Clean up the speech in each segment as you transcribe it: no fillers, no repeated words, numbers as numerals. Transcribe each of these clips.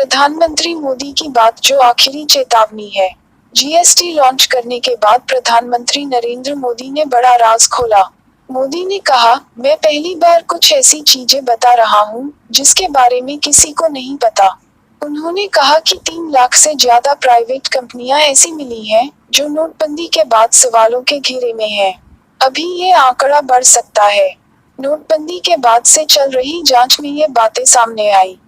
प्रधानमंत्री मोदी की बात जो आखिरी चेतावनी है। जीएसटी लॉन्च करने के बाद प्रधानमंत्री नरेंद्र मोदी ने बड़ा राज खोला। मोदी ने कहा, मैं पहली बार कुछ ऐसी चीजें बता रहा हूँ जिसके बारे में किसी को नहीं पता। उन्होंने कहा कि 3 लाख से ज्यादा प्राइवेट कंपनियां ऐसी मिली हैं जो नोटबंदी के बाद सवालों के घेरे में हैं। अभी ये आंकड़ा बढ़ सकता है। नोटबंदी के बाद से चल रही जांच में ये बातें सामने आई।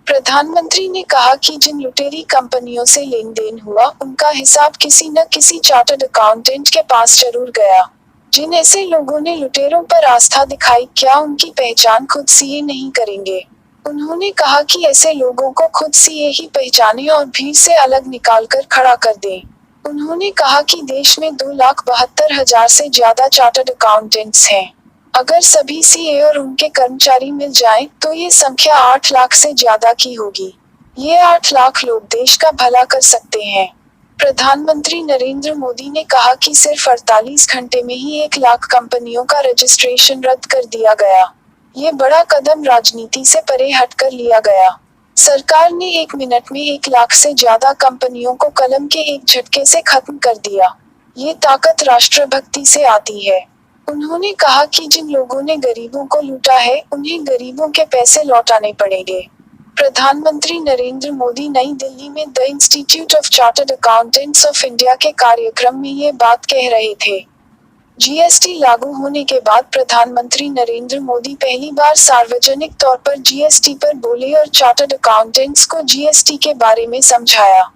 प्रधानमंत्री ने कहा कि जिन लुटेरी कंपनियों से लेन देन हुआ उनका हिसाब किसी न किसी चार्टर्ड अकाउंटेंट के पास जरूर गया। जिन ऐसे लोगों ने लुटेरों पर आस्था दिखाई, क्या उनकी पहचान खुद सीए नहीं करेंगे? उन्होंने कहा कि ऐसे लोगों को खुद सीए ही पहचाने और भीड़ से अलग निकालकर खड़ा कर दें। उन्होंने कहा कि देश में 2,72,000 से ज्यादा चार्टर्ड अकाउंटेंट्स हैं। अगर सभी सीए और उनके कर्मचारी मिल जाएं, तो ये संख्या 8 लाख से ज्यादा की होगी। ये 8 लाख लोग देश का भला कर सकते हैं। प्रधानमंत्री नरेंद्र मोदी ने कहा कि सिर्फ 48 घंटे में ही 1 लाख कंपनियों का रजिस्ट्रेशन रद्द कर दिया गया। ये बड़ा कदम राजनीति से परे हटकर लिया गया। सरकार ने 1 मिनट में 1 लाख से ज्यादा कंपनियों को कलम के एक झटके से खत्म कर दिया। ये ताकत राष्ट्रभक्ति से आती है। उन्होंने कहा कि जिन लोगों ने गरीबों को लूटा है, उन्हें गरीबों के पैसे लौटाने पड़ेंगे। प्रधानमंत्री नरेंद्र मोदी नई दिल्ली में the institute of chartered accountants of India के कार्यक्रम में ये बात कह रहे थे। जीएसटी लागू होने के बाद प्रधानमंत्री नरेंद्र मोदी पहली बार सार्वजनिक तौर पर जीएसटी पर बोले और चार्टर्ड अकाउंटेंट्स को जीएसटी के बारे में समझाया।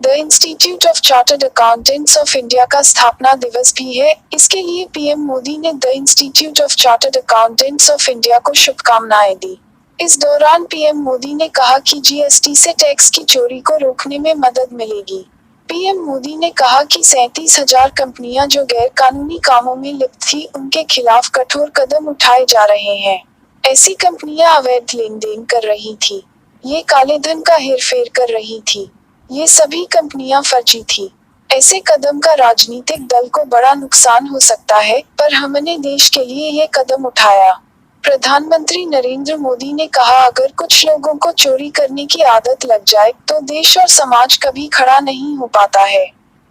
The institute of chartered accountants of India का स्थापना दिवस भी है। इसके लिए पीएम मोदी ने the institute of chartered accountants of India को शुभकामनाएं दी। इस दौरान पीएम मोदी ने कहा कि जीएसटी से टैक्स की चोरी को रोकने में मदद मिलेगी। पीएम मोदी ने कहा कि 37,000 कंपनियां जो गैर कानूनी कामों में लिप्त थी, उनके खिलाफ कठोर कदम उठाए जा रहे हैं। ऐसी कंपनियां अवैध लेन देन कर रही थी। ये काले धन का हेरफेर कर रही थी। ये सभी कंपनियां फर्जी थी। ऐसे कदम का राजनीतिक दल को बड़ा नुकसान हो सकता है, पर हमने देश के लिए ये कदम उठाया। प्रधानमंत्री नरेंद्र मोदी ने कहा, अगर कुछ लोगों को चोरी करने की आदत लग जाए तो देश और समाज कभी खड़ा नहीं हो पाता है।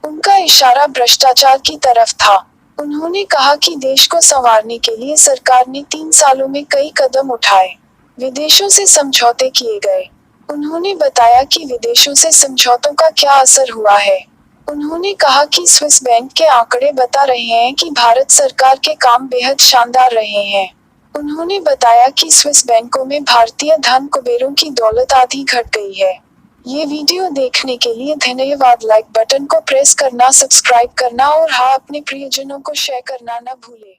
उनका इशारा भ्रष्टाचार की तरफ था। उन्होंने कहा कि देश को संवारने के लिए सरकार ने 3 सालों में कई कदम उठाए। विदेशों से समझौते किए गए। उन्होंने बताया कि विदेशों से समझौतों का क्या असर हुआ है। उन्होंने कहा कि स्विस बैंक के आंकड़े बता रहे हैं कि भारत सरकार के काम बेहद शानदार रहे हैं। उन्होंने बताया कि स्विस बैंकों में भारतीय धन कुबेरों की दौलत आधी घट गई है। ये वीडियो देखने के लिए धन्यवाद। लाइक बटन को प्रेस करना, सब्सक्राइब करना और हाँ, अपने प्रियजनों को शेयर करना न भूलें।